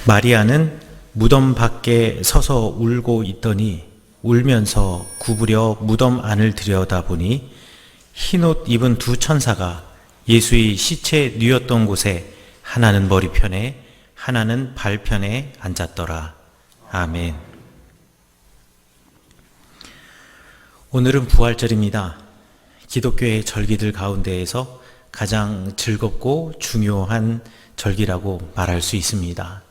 마리아는 무덤 밖에 서서 울고 있더니 울면서 구부려 무덤 안을 들여다보니 흰옷 입은 두 천사가 예수의 시체 뉘었던 곳에 하나는 머리편에 하나는 발편에 앉았더라. 아멘. 오늘은 부활절입니다. 기독교의 절기들 가운데에서 가장 즐겁고 중요한 절기라고 말할 수 있습니다.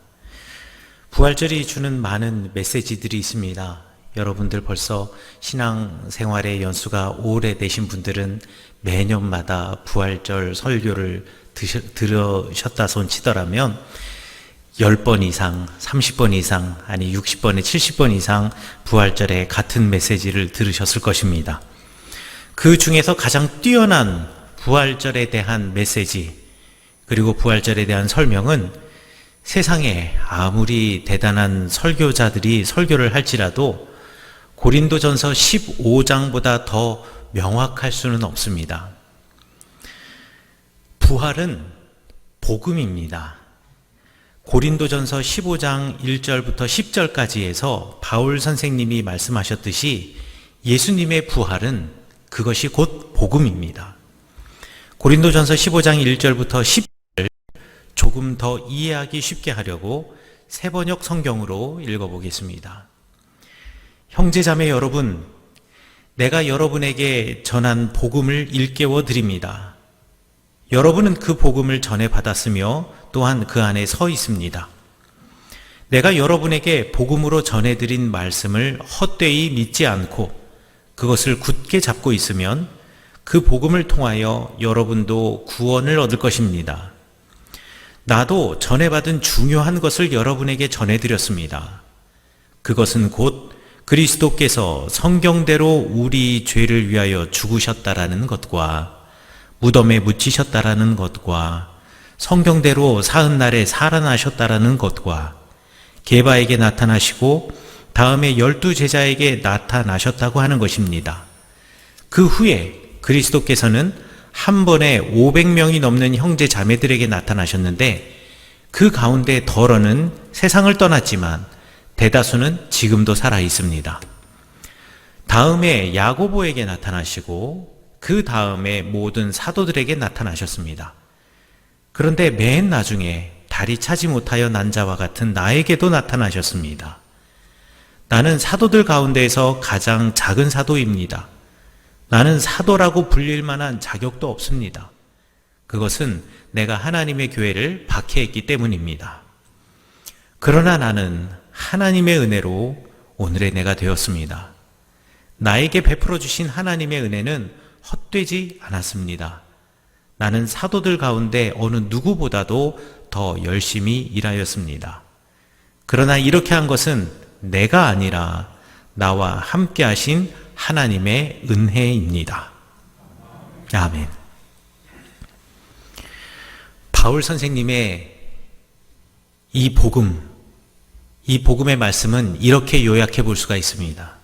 부활절이 주는 많은 메시지들이 있습니다. 여러분들 벌써 신앙생활의 연수가 오래되신 분들은 매년마다 부활절 설교를 들으셨다 손 치더라면 10번 이상, 30번 이상, 아니 60번에 70번 이상 부활절에 같은 메시지를 들으셨을 것입니다. 그 중에서 가장 뛰어난 부활절에 대한 메시지, 그리고 부활절에 대한 설명은 세상에 아무리 대단한 설교자들이 설교를 할지라도 고린도전서 15장보다 더 명확할 수는 없습니다. 부활은 복음입니다. 고린도전서 15장 1절부터 10절까지에서 바울 선생님이 말씀하셨듯이 예수님의 부활은 그것이 곧 복음입니다. 고린도전서 15장 1절부터 10절 조금 더 이해하기 쉽게 하려고 세번역 성경으로 읽어보겠습니다. 형제자매 여러분, 내가 여러분에게 전한 복음을 일깨워 드립니다. 여러분은 그 복음을 전해 받았으며 또한 그 안에 서 있습니다. 내가 여러분에게 복음으로 전해드린 말씀을 헛되이 믿지 않고 그것을 굳게 잡고 있으면 그 복음을 통하여 여러분도 구원을 얻을 것입니다. 나도 전해받은 중요한 것을 여러분에게 전해드렸습니다. 그것은 곧 그리스도께서 성경대로 우리 죄를 위하여 죽으셨다라는 것과 무덤에 묻히셨다라는 것과 성경대로 사흘날에 살아나셨다라는 것과 게바에게 나타나시고 다음에 12제자에게 나타나셨다고 하는 것입니다. 그 후에 그리스도께서는 한 번에 500명이 넘는 형제 자매들에게 나타나셨는데 그 가운데 덜어는 세상을 떠났지만 대다수는 지금도 살아 있습니다. 다음에 야고보에게 나타나시고 그 다음에 모든 사도들에게 나타나셨습니다. 그런데 맨 나중에 다리 차지 못하여 난 자와 같은 나에게도 나타나셨습니다. 나는 사도들 가운데에서 가장 작은 사도입니다. 나는 사도라고 불릴 만한 자격도 없습니다. 그것은 내가 하나님의 교회를 박해했기 때문입니다. 그러나 나는 하나님의 은혜로 오늘의 내가 되었습니다. 나에게 베풀어 주신 하나님의 은혜는 헛되지 않았습니다. 나는 사도들 가운데 어느 누구보다도 더 열심히 일하였습니다. 그러나 이렇게 한 것은 내가 아니라 나와 함께 하신 하나님의 은혜입니다. 아멘. 바울 선생님의 이 복음의 말씀은 이렇게 요약해 볼 수가 있습니다.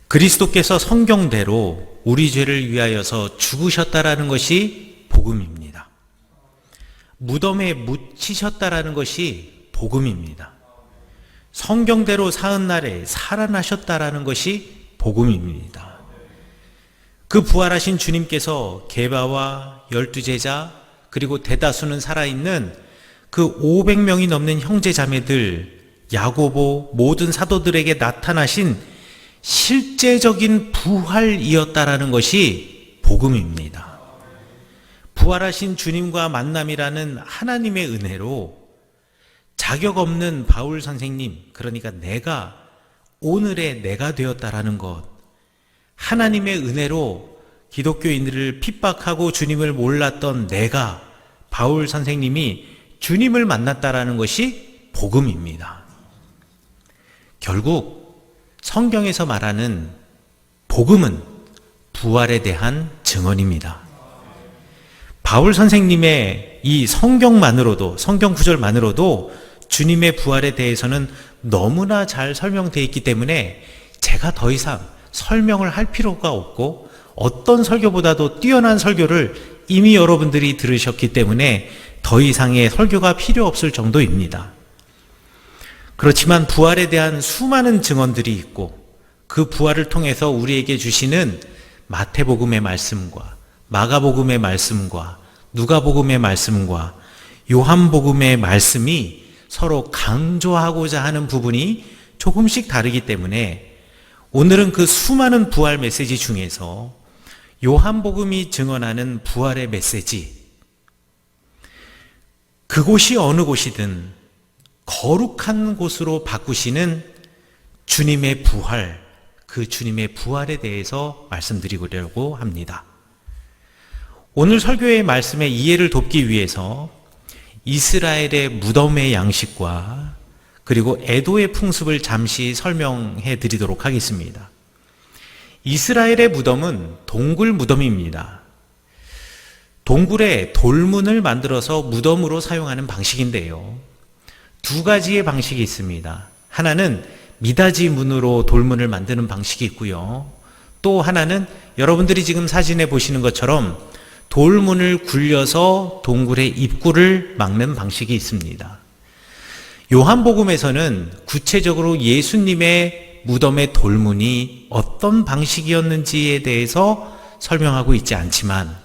그리스도께서 성경대로 우리 죄를 위하여서 죽으셨다라는 것이 복음입니다. 무덤에 묻히셨다라는 것이 복음입니다. 성경대로 사흘날에 살아나셨다라는 것이 복음입니다. 그 부활하신 주님께서 게바와 12제자 그리고 대다수는 살아있는 그 500명이 넘는 형제 자매들, 야고보 모든 사도들에게 나타나신 실제적인 부활이었다라는 것이 복음입니다. 부활하신 주님과 만남이라는 하나님의 은혜로 자격 없는 바울 선생님, 그러니까 내가 오늘의 내가 되었다라는 것, 하나님의 은혜로 기독교인들을 핍박하고 주님을 몰랐던 내가, 바울 선생님이 주님을 만났다라는 것이 복음입니다. 결국 성경에서 말하는 복음은 부활에 대한 증언입니다. 바울 선생님의 이 성경만으로도, 성경 구절만으로도 주님의 부활에 대해서는 너무나 잘 설명되어 있기 때문에 제가 더 이상 설명을 할 필요가 없고 어떤 설교보다도 뛰어난 설교를 이미 여러분들이 들으셨기 때문에 더 이상의 설교가 필요 없을 정도입니다. 그렇지만 부활에 대한 수많은 증언들이 있고 그 부활을 통해서 우리에게 주시는 마태복음의 말씀과 마가복음의 말씀과 누가복음의 말씀과 요한복음의 말씀이 서로 강조하고자 하는 부분이 조금씩 다르기 때문에 오늘은 그 수많은 부활 메시지 중에서 요한복음이 증언하는 부활의 메시지, 그곳이 어느 곳이든 거룩한 곳으로 바꾸시는 주님의 부활, 그 주님의 부활에 대해서 말씀드리려고 합니다. 오늘 설교의 말씀의 이해를 돕기 위해서 이스라엘의 무덤의 양식과 그리고 에도의 풍습을 잠시 설명해 드리도록 하겠습니다. 이스라엘의 무덤은 동굴 무덤입니다. 동굴에 돌문을 만들어서 무덤으로 사용하는 방식인데요. 두 가지의 방식이 있습니다. 하나는 미닫이 문으로 돌문을 만드는 방식이 있고요. 또 하나는 여러분들이 지금 사진에 보시는 것처럼 돌문을 굴려서 동굴의 입구를 막는 방식이 있습니다. 요한복음에서는 구체적으로 예수님의 무덤의 돌문이 어떤 방식이었는지에 대해서 설명하고 있지 않지만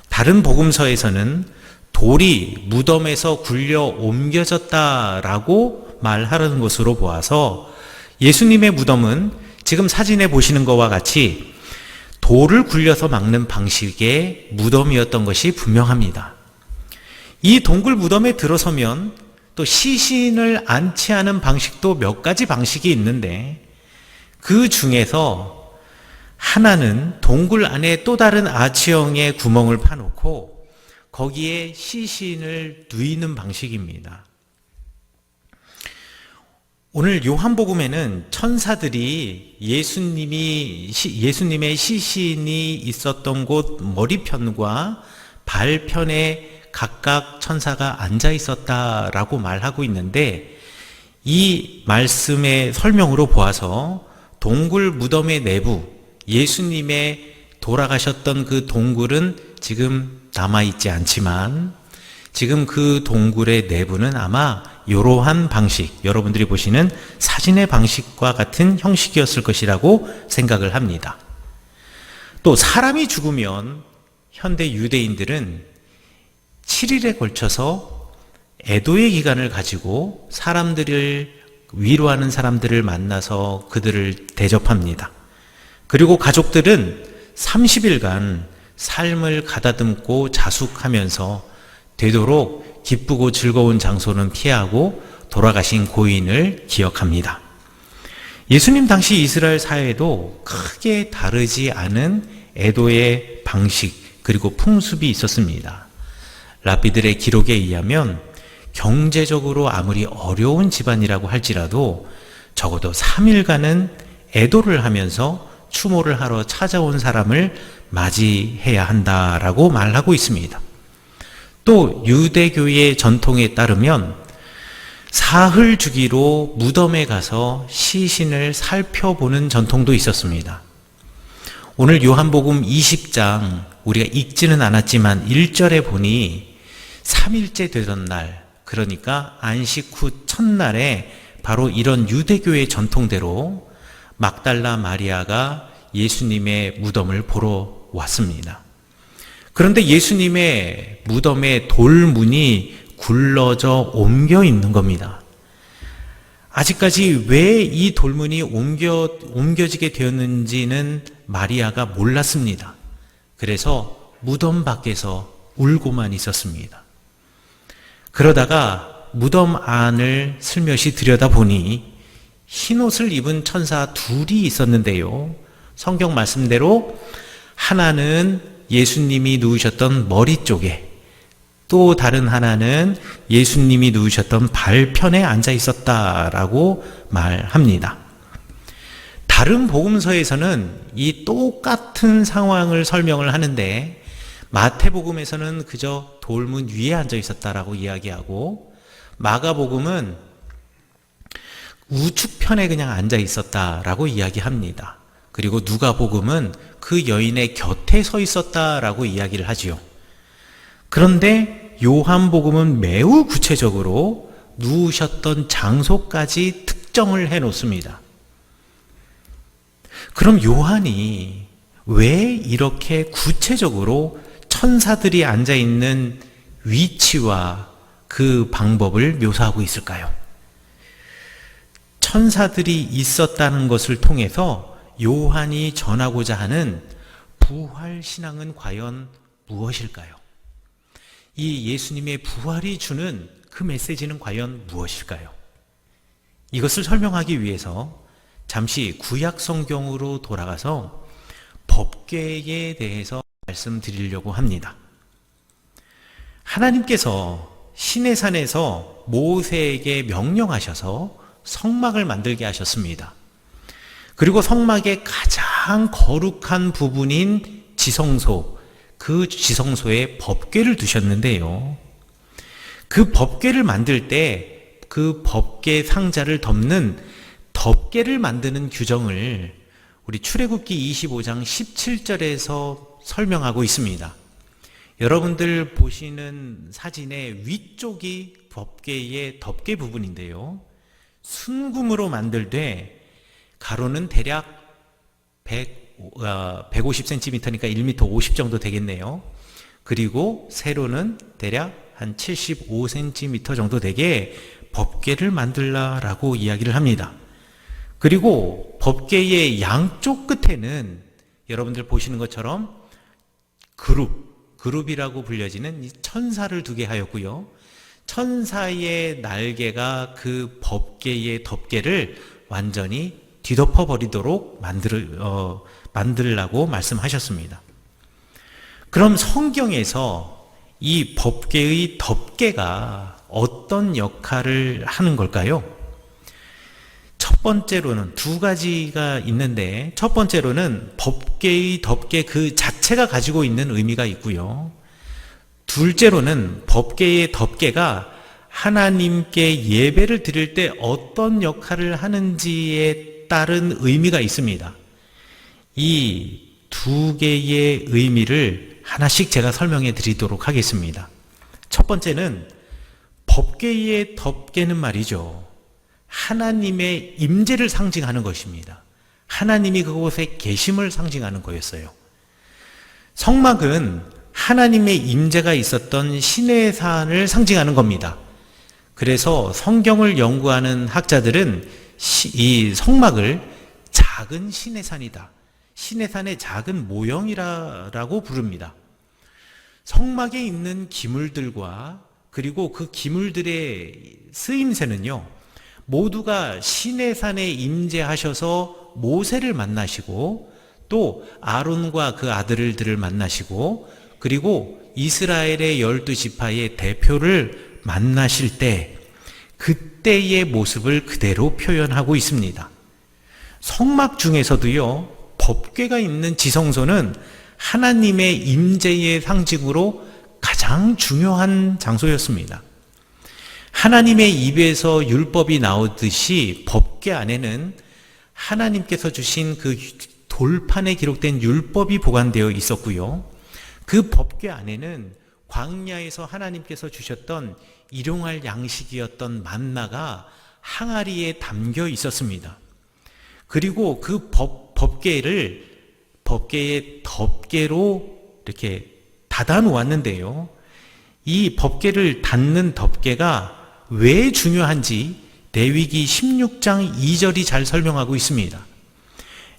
다른 복음서에서는 돌이 무덤에서 굴려 옮겨졌다라고 말하는 것으로 보아서 예수님의 무덤은 지금 사진에 보시는 것과 같이 돌을 굴려서 막는 방식의 무덤이었던 것이 분명합니다. 이 동굴 무덤에 들어서면 또 시신을 안치하는 방식도 몇 가지 방식이 있는데 그 중에서 하나는 동굴 안에 또 다른 아치형의 구멍을 파놓고 거기에 시신을 누이는 방식입니다. 오늘 요한복음에는 천사들이 예수님의 시신이 있었던 곳 머리편과 발편에 각각 천사가 앉아 있었다라고 말하고 있는데 이 말씀의 설명으로 보아서 동굴 무덤의 내부, 예수님의 돌아가셨던 그 동굴은 지금 남아있지 않지만 지금 그 동굴의 내부는 아마 이러한 방식, 여러분들이 보시는 사진의 방식과 같은 형식이었을 것이라고 생각을 합니다. 또 사람이 죽으면 현대 유대인들은 7일에 걸쳐서 애도의 기간을 가지고 사람들을 위로하는 사람들을 만나서 그들을 대접합니다. 그리고 가족들은 30일간 삶을 가다듬고 자숙하면서 되도록 기쁘고 즐거운 장소는 피하고 돌아가신 고인을 기억합니다. 예수님 당시 이스라엘 사회에도 크게 다르지 않은 애도의 방식 그리고 풍습이 있었습니다. 랍비들의 기록에 의하면 경제적으로 아무리 어려운 집안이라고 할지라도 적어도 3일간은 애도를 하면서 추모를 하러 찾아온 사람을 맞이해야 한다라고 말하고 있습니다. 또 유대교의 전통에 따르면 사흘 주기로 무덤에 가서 시신을 살펴보는 전통도 있었습니다. 오늘 요한복음 20장 우리가 읽지는 않았지만 1절에 보니 3일째 되던 날, 그러니까 안식 후 첫날에 바로 이런 유대교의 전통대로 막달라 마리아가 예수님의 무덤을 보러 왔습니다. 그런데 예수님의 무덤의 돌문이 굴러져 옮겨 있는 겁니다. 아직까지 왜 이 돌문이 옮겨지게 되었는지는 마리아가 몰랐습니다. 그래서 무덤 밖에서 울고만 있었습니다. 그러다가 무덤 안을 슬며시 들여다보니 흰옷을 입은 천사 둘이 있었는데요. 성경 말씀대로 하나는 예수님이 누우셨던 머리 쪽에, 또 다른 하나는 예수님이 누우셨던 발편에 앉아 있었다라고 말합니다. 다른 복음서에서는 이 똑같은 상황을 설명을 하는데 마태복음에서는 그저 돌문 위에 앉아 있었다라고 이야기하고 마가복음은 우측편에 그냥 앉아 있었다라고 이야기합니다. 그리고 누가복음은 그 여인의 곁에 서 있었다라고 이야기를 하지요. 그런데 요한복음은 매우 구체적으로 누우셨던 장소까지 특정을 해 놓습니다. 그럼 요한이 왜 이렇게 구체적으로 천사들이 앉아 있는 위치와 그 방법을 묘사하고 있을까요? 천사들이 있었다는 것을 통해서 요한이 전하고자 하는 부활 신앙은 과연 무엇일까요? 이 예수님의 부활이 주는 그 메시지는 과연 무엇일까요? 이것을 설명하기 위해서 잠시 구약 성경으로 돌아가서 법궤에 대해서 말씀드리려고 합니다. 하나님께서 시내산에서 모세에게 명령하셔서 성막을 만들게 하셨습니다. 그리고 성막의 가장 거룩한 부분인 지성소, 그 지성소에 법궤를 두셨는데요. 그 법궤를 만들 때 그 법궤 상자를 덮는 덮개를 만드는 규정을 우리 출애굽기 25장 17절에서 설명하고 있습니다. 여러분들 보시는 사진의 위쪽이 법궤의 덮개 부분인데요. 순금으로 만들되 가로는 대략 150cm니까 1m 50 정도 되겠네요. 그리고 세로는 대략 한 75cm 정도 되게 법궤를 만들라라고 이야기를 합니다. 그리고 법궤의 양쪽 끝에는 여러분들 보시는 것처럼 그룹이라고 불려지는 이 천사를 두게 하였고요. 천사의 날개가 그 법궤의 덮개를 완전히 뒤덮어 버리도록 만들라고 말씀하셨습니다. 그럼 성경에서 이 법궤의 덮개가 어떤 역할을 하는 걸까요? 첫 번째로는 두 가지가 있는데, 첫 번째로는 법궤의 덮개 그 자체가 가지고 있는 의미가 있고요. 둘째로는 법궤의 덮개가 하나님께 예배를 드릴 때 어떤 역할을 하는지에 따른 의미가 있습니다. 이 두 개의 의미를 하나씩 제가 설명해 드리도록 하겠습니다. 첫 번째는 법궤의 덮개는 말이죠, 하나님의 임재를 상징하는 것입니다. 하나님이 그곳에 계심을 상징하는 거였어요. 성막은 하나님의 임재가 있었던 시내산을 상징하는 겁니다. 그래서 성경을 연구하는 학자들은 이 성막을 작은 시내산이다, 시내산의 작은 모형이라고 부릅니다. 성막에 있는 기물들과 그리고 그 기물들의 쓰임새는요, 모두가 시내산에 임재하셔서 모세를 만나시고 또 아론과 그 아들들을 만나시고 그리고 이스라엘의 12지파의 대표를 만나실 때 그때의 모습을 그대로 표현하고 있습니다. 성막 중에서도요, 법궤가 있는 지성소는 하나님의 임재의 상징으로 가장 중요한 장소였습니다. 하나님의 입에서 율법이 나오듯이 법궤 안에는 하나님께서 주신 그 돌판에 기록된 율법이 보관되어 있었고요. 그 법궤 안에는 광야에서 하나님께서 주셨던 일용할 양식이었던 만나가 항아리에 담겨 있었습니다. 그리고 그 법궤의 덮개로 이렇게 닫아 놓았는데요. 이 법궤를 닫는 덮개가 왜 중요한지 레위기 16장 2절이 잘 설명하고 있습니다.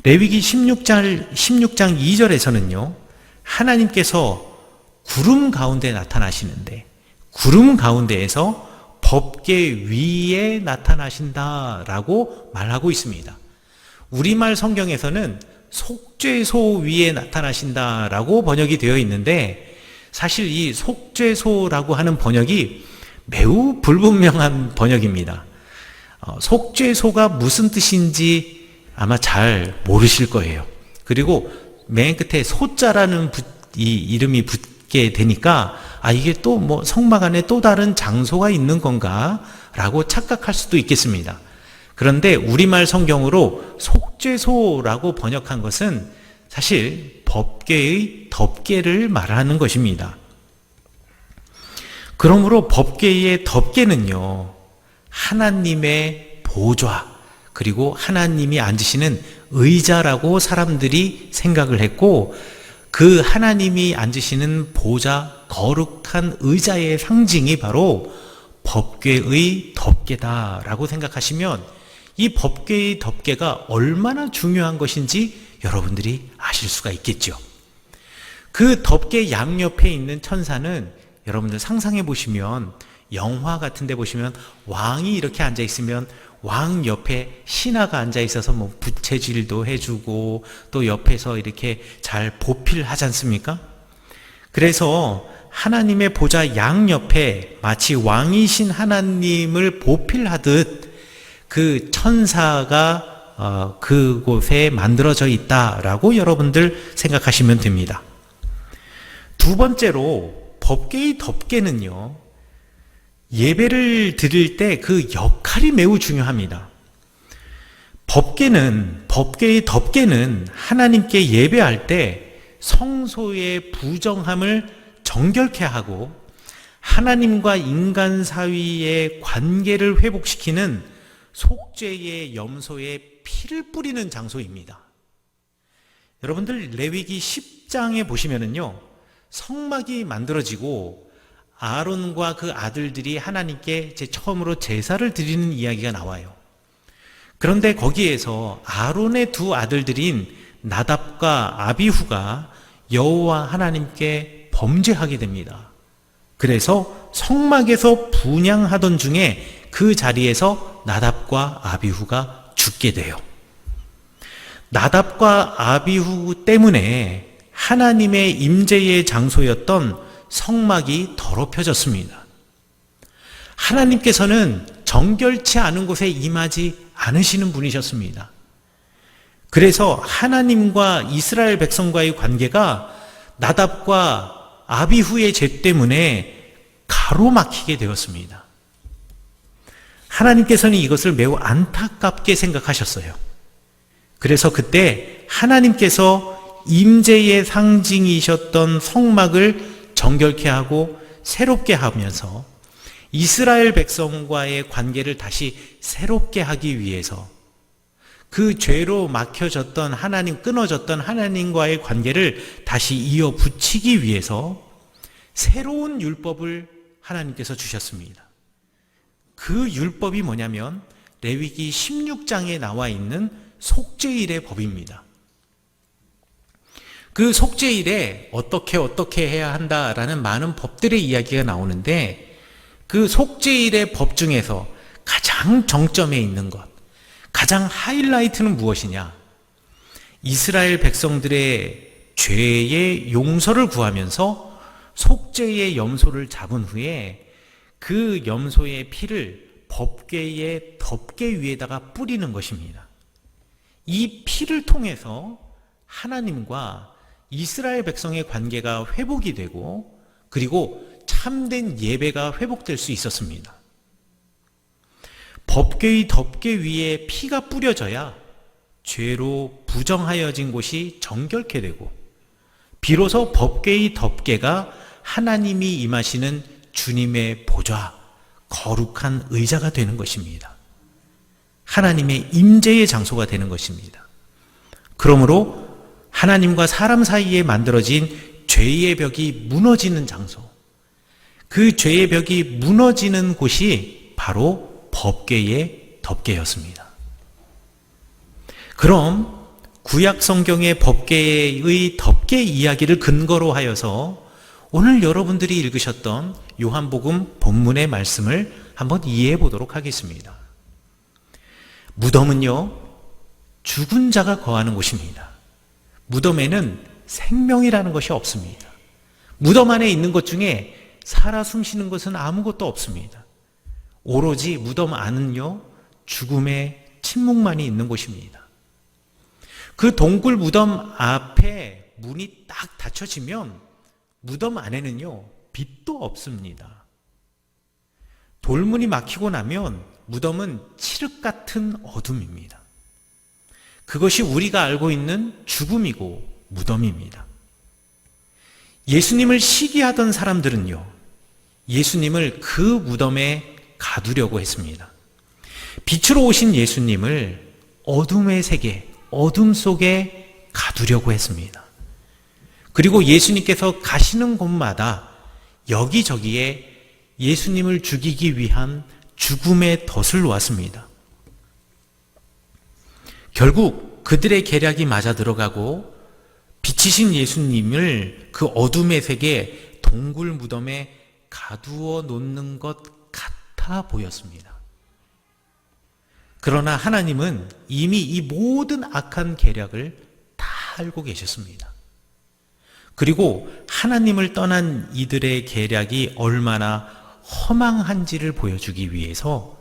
레위기 16장 2절에서는요, 하나님께서 구름 가운데 나타나시는데 구름 가운데에서 법궤 위에 나타나신다라고 말하고 있습니다. 우리말 성경에서는 속죄소 위에 나타나신다라고 번역이 되어 있는데, 사실 이 속죄소라고 하는 번역이 매우 불분명한 번역입니다. 속죄소가 무슨 뜻인지 아마 잘 모르실 거예요. 그리고 맨 끝에 소자라는 이 이름이 붙게 되니까 이게 또 뭐 성막 안에 또 다른 장소가 있는 건가 라고 착각할 수도 있겠습니다. 그런데 우리말 성경으로 속죄소라고 번역한 것은 사실 법궤의 덮개를 말하는 것입니다. 그러므로 법궤의 덮개는요, 하나님의 보좌, 그리고 하나님이 앉으시는 의자라고 사람들이 생각을 했고, 그 하나님이 앉으시는 보좌, 거룩한 의자의 상징이 바로 법궤의 덮개다라고 생각하시면 이 법궤의 덮개가 얼마나 중요한 것인지 여러분들이 아실 수가 있겠죠. 그 덮개 양옆에 있는 천사는 여러분들 상상해 보시면, 영화 같은 데 보시면 왕이 이렇게 앉아 있으면 왕 옆에 신하가 앉아 있어서 뭐 부채질도 해주고 또 옆에서 이렇게 잘 보필하지 않습니까? 그래서 하나님의 보좌 양옆에 마치 왕이신 하나님을 보필하듯 그 천사가 그곳에 만들어져 있다라고 여러분들 생각하시면 됩니다. 두 번째로 법궤의 덮개는요, 예배를 드릴 때 그 역할이 매우 중요합니다. 법궤의 덮개는 하나님께 예배할 때 성소의 부정함을 정결케 하고 하나님과 인간 사이의 관계를 회복시키는 속죄의 염소에 피를 뿌리는 장소입니다. 여러분들 레위기 10장에 보시면은요, 성막이 만들어지고 아론과 그 아들들이 하나님께 처음으로 제사를 드리는 이야기가 나와요. 그런데 거기에서 아론의 두 아들들인 나답과 아비후가 여호와 하나님께 범죄하게 됩니다. 그래서 성막에서 분향하던 중에 그 자리에서 나답과 아비후가 죽게 돼요. 나답과 아비후 때문에 하나님의 임재의 장소였던 성막이 더럽혀졌습니다. 하나님께서는 정결치 않은 곳에 임하지 않으시는 분이셨습니다. 그래서 하나님과 이스라엘 백성과의 관계가 나답과 아비후의 죄 때문에 가로막히게 되었습니다. 하나님께서는 이것을 매우 안타깝게 생각하셨어요. 그래서 그때 하나님께서 임재의 상징이셨던 성막을 정결케 하고 새롭게 하면서 이스라엘 백성과의 관계를 다시 새롭게 하기 위해서 그 죄로 막혀졌던 하나님, 끊어졌던 하나님과의 관계를 다시 이어 붙이기 위해서 새로운 율법을 하나님께서 주셨습니다. 그 율법이 뭐냐면 레위기 16장에 나와 있는 속죄일의 법입니다. 그 속죄일에 어떻게 해야 한다라는 많은 법들의 이야기가 나오는데, 그 속죄일의 법 중에서 가장 정점에 있는 것, 가장 하이라이트는 무엇이냐? 이스라엘 백성들의 죄의 용서를 구하면서 속죄의 염소를 잡은 후에 그 염소의 피를 법궤의 덮개 위에다가 뿌리는 것입니다. 이 피를 통해서 하나님과 이스라엘 백성의 관계가 회복이 되고, 그리고 참된 예배가 회복될 수 있었습니다. 법궤의 덮개 위에 피가 뿌려져야 죄로 부정하여진 곳이 정결케 되고, 비로소 법궤의 덮개가 하나님이 임하시는 주님의 보좌, 거룩한 의자가 되는 것입니다. 하나님의 임재의 장소가 되는 것입니다. 그러므로 하나님과 사람 사이에 만들어진 죄의 벽이 무너지는 장소, 그 죄의 벽이 무너지는 곳이 바로 법궤의 덮개였습니다. 그럼 구약 성경의 법궤의 덮개 이야기를 근거로 하여서 오늘 여러분들이 읽으셨던 요한복음 본문의 말씀을 한번 이해해 보도록 하겠습니다. 무덤은요, 죽은 자가 거하는 곳입니다. 무덤에는 생명이라는 것이 없습니다. 무덤 안에 있는 것 중에 살아 숨쉬는 것은 아무것도 없습니다. 오로지 무덤 안은요, 죽음의 침묵만이 있는 곳입니다. 그 동굴 무덤 앞에 문이 딱 닫혀지면 무덤 안에는요, 빛도 없습니다. 돌문이 막히고 나면 무덤은 칠흑 같은 어둠입니다. 그것이 우리가 알고 있는 죽음이고 무덤입니다. 예수님을 시기하던 사람들은요, 예수님을 그 무덤에 가두려고 했습니다. 빛으로 오신 예수님을 어둠의 세계, 어둠 속에 가두려고 했습니다. 그리고 예수님께서 가시는 곳마다 여기저기에 예수님을 죽이기 위한 죽음의 덫을 놓았습니다. 결국 그들의 계략이 맞아 들어가고 빛이신 예수님을 그 어둠의 세계 동굴 무덤에 가두어 놓는 것 같아 보였습니다. 그러나 하나님은 이미 이 모든 악한 계략을 다 알고 계셨습니다. 그리고 하나님을 떠난 이들의 계략이 얼마나 허망한지를 보여주기 위해서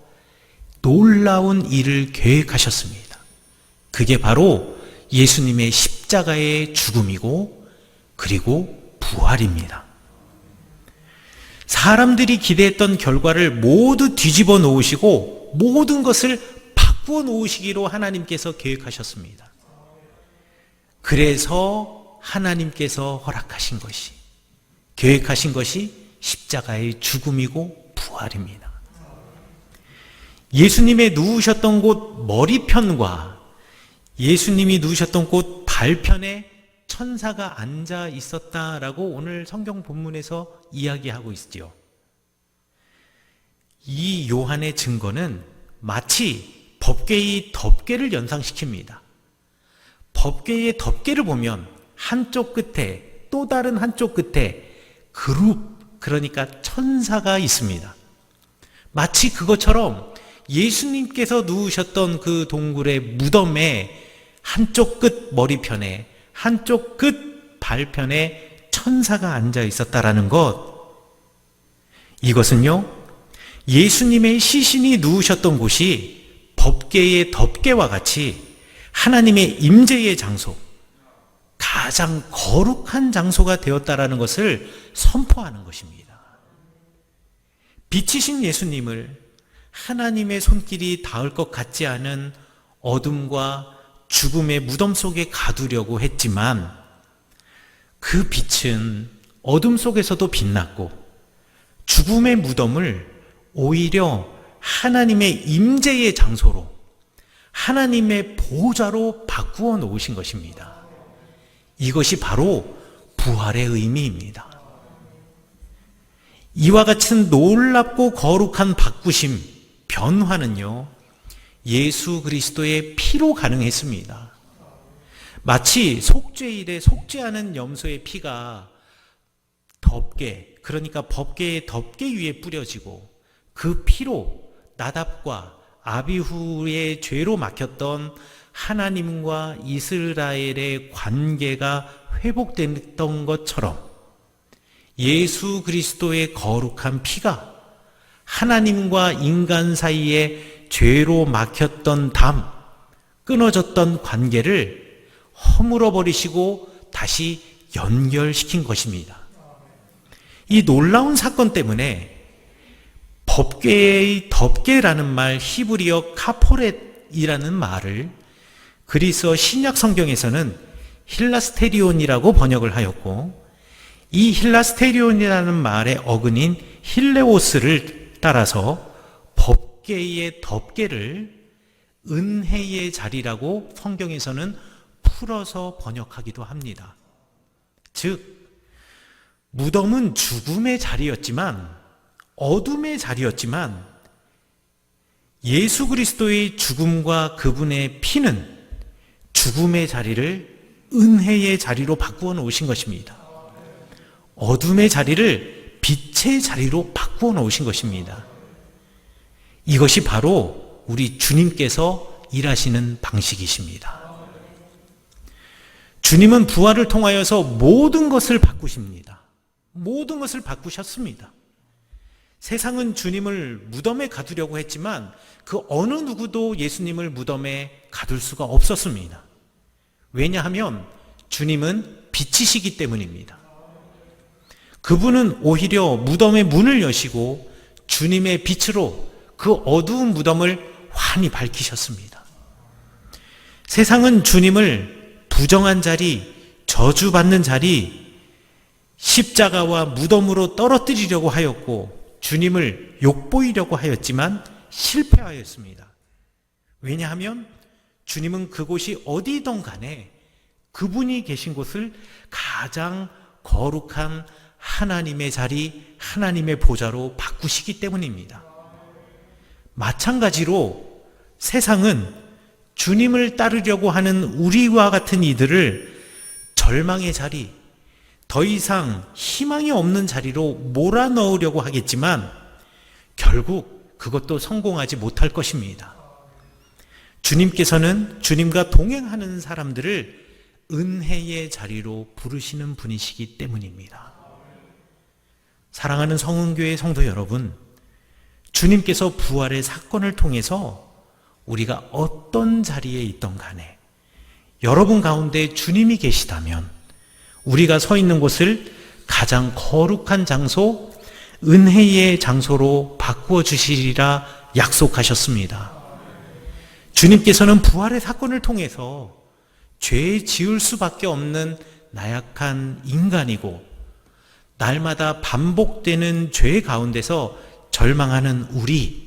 놀라운 일을 계획하셨습니다. 그게 바로 예수님의 십자가의 죽음이고 그리고 부활입니다. 사람들이 기대했던 결과를 모두 뒤집어 놓으시고 모든 것을 바꾸어 놓으시기로 하나님께서 계획하셨습니다. 그래서 하나님께서 허락하신 것이, 계획하신 것이 십자가의 죽음이고 부활입니다. 예수님의 누우셨던 곳 머리편과 예수님이 누우셨던 곳 발편에 천사가 앉아 있었다라고 오늘 성경 본문에서 이야기하고 있지요. 이 요한의 증거는 마치 법궤의 덮개를 연상시킵니다. 법궤의 덮개를 보면 한쪽 끝에 또 다른 한쪽 끝에 그룹, 그러니까 천사가 있습니다. 마치 그것처럼 예수님께서 누우셨던 그 동굴의 무덤에 한쪽 끝 머리편에 한쪽 끝 발편에 천사가 앉아 있었다라는 것, 이것은요 예수님의 시신이 누우셨던 곳이 법궤의 덮개와 같이 하나님의 임재의 장소, 가장 거룩한 장소가 되었다라는 것을 선포하는 것입니다. 빛이신 예수님을 하나님의 손길이 닿을 것 같지 않은 어둠과 죽음의 무덤 속에 가두려고 했지만 그 빛은 어둠 속에서도 빛났고 죽음의 무덤을 오히려 하나님의 임재의 장소로, 하나님의 보좌로 바꾸어 놓으신 것입니다. 이것이 바로 부활의 의미입니다. 이와 같은 놀랍고 거룩한 바꾸심, 변화는요 예수 그리스도의 피로 가능했습니다. 마치 속죄일에 속죄하는 염소의 피가 덮개, 그러니까 법궤의 덮개 위에 뿌려지고 그 피로 나답과 아비후의 죄로 막혔던 하나님과 이스라엘의 관계가 회복됐던 것처럼 예수 그리스도의 거룩한 피가 하나님과 인간 사이에 죄로 막혔던 담, 끊어졌던 관계를 허물어 버리시고 다시 연결시킨 것입니다. 이 놀라운 사건 때문에 법궤의 덮개라는 말, 히브리어 카포렛이라는 말을 그리스 신약 성경에서는 힐라스테리온이라고 번역을 하였고, 이 힐라스테리온이라는 말의 어근인 힐레오스를 따라서 법궤의 덮개를 은혜의 자리라고 성경에서는 풀어서 번역하기도 합니다. 즉 무덤은 죽음의 자리였지만, 어둠의 자리였지만 예수 그리스도의 죽음과 그분의 피는 죽음의 자리를 은혜의 자리로 바꾸어 놓으신 것입니다. 어둠의 자리를 빛의 자리로 바꾸어 놓으신 것입니다. 이것이 바로 우리 주님께서 일하시는 방식이십니다. 주님은 부활을 통하여서 모든 것을 바꾸십니다. 모든 것을 바꾸셨습니다. 세상은 주님을 무덤에 가두려고 했지만 그 어느 누구도 예수님을 무덤에 가둘 수가 없었습니다. 왜냐하면 주님은 빛이시기 때문입니다. 그분은 오히려 무덤의 문을 여시고 주님의 빛으로 그 어두운 무덤을 환히 밝히셨습니다. 세상은 주님을 부정한 자리, 저주받는 자리, 십자가와 무덤으로 떨어뜨리려고 하였고 주님을 욕보이려고 하였지만 실패하였습니다. 왜냐하면 주님은 그곳이 어디든 간에 그분이 계신 곳을 가장 거룩한 하나님의 자리, 하나님의 보좌로 바꾸시기 때문입니다. 마찬가지로 세상은 주님을 따르려고 하는 우리와 같은 이들을 절망의 자리, 더 이상 희망이 없는 자리로 몰아넣으려고 하겠지만 결국 그것도 성공하지 못할 것입니다. 주님께서는 주님과 동행하는 사람들을 은혜의 자리로 부르시는 분이시기 때문입니다. 사랑하는 성은교회 성도 여러분, 주님께서 부활의 사건을 통해서 우리가 어떤 자리에 있던 간에 여러분 가운데 주님이 계시다면 우리가 서 있는 곳을 가장 거룩한 장소, 은혜의 장소로 바꾸어 주시리라 약속하셨습니다. 주님께서는 부활의 사건을 통해서 죄 지을 수밖에 없는 나약한 인간이고 날마다 반복되는 죄 가운데서 절망하는 우리,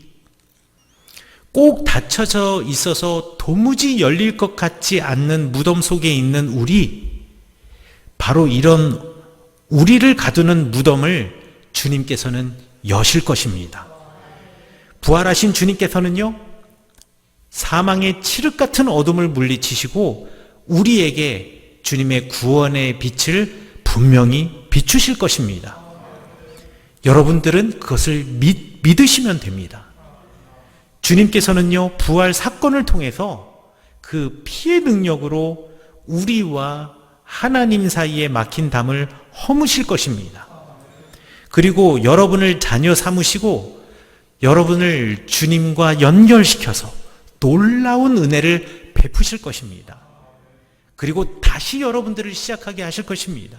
꼭 닫혀져 있어서 도무지 열릴 것 같지 않는 무덤 속에 있는 우리, 바로 이런 우리를 가두는 무덤을 주님께서는 여실 것입니다. 부활하신 주님께서는요, 사망의 칠흑 같은 어둠을 물리치시고 우리에게 주님의 구원의 빛을 분명히 비추실 것입니다. 여러분들은 그것을 믿으시면 됩니다. 주님께서는요, 부활 사건을 통해서 그 피의 능력으로 우리와 하나님 사이에 막힌 담을 허무실 것입니다. 그리고 여러분을 자녀 삼으시고 여러분을 주님과 연결시켜서 놀라운 은혜를 베푸실 것입니다. 그리고 다시 여러분들을 시작하게 하실 것입니다.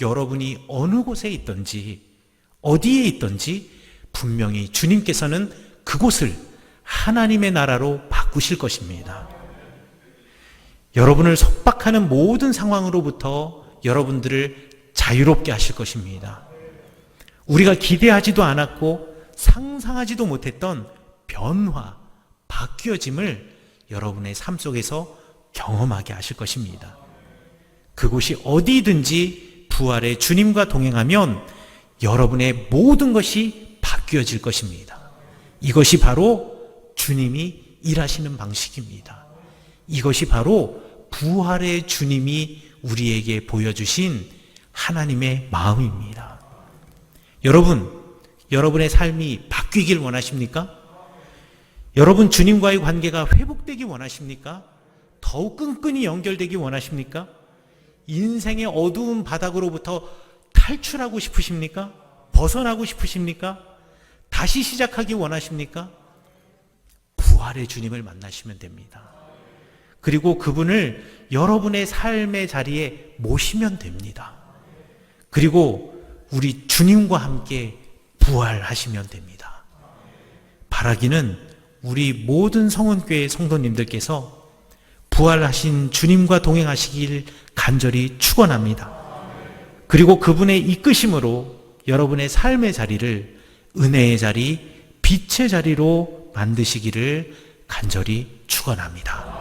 여러분이 어느 곳에 있든지 어디에 있든지 분명히 주님께서는 그곳을 하나님의 나라로 바꾸실 것입니다. 여러분을 속박하는 모든 상황으로부터 여러분들을 자유롭게 하실 것입니다. 우리가 기대하지도 않았고 상상하지도 못했던 변화, 바뀌어짐을 여러분의 삶 속에서 경험하게 하실 것입니다. 그곳이 어디든지 부활의 주님과 동행하면 여러분의 모든 것이 바뀌어질 것입니다. 이것이 바로 주님이 일하시는 방식입니다. 이것이 바로 부활의 주님이 우리에게 보여주신 하나님의 마음입니다. 여러분, 여러분의 삶이 바뀌길 원하십니까? 여러분 주님과의 관계가 회복되기 원하십니까? 더욱 끈끈이 연결되기 원하십니까? 인생의 어두운 바닥으로부터 탈출하고 싶으십니까? 벗어나고 싶으십니까? 다시 시작하기 원하십니까? 부활의 주님을 만나시면 됩니다. 그리고 그분을 여러분의 삶의 자리에 모시면 됩니다. 그리고 우리 주님과 함께 부활하시면 됩니다. 바라기는 우리 모든 성은교회 성도님들께서 부활하신 주님과 동행하시길 간절히 축원합니다. 그리고 그분의 이끄심으로 여러분의 삶의 자리를 은혜의 자리, 빛의 자리로 만드시기를 간절히 축원합니다.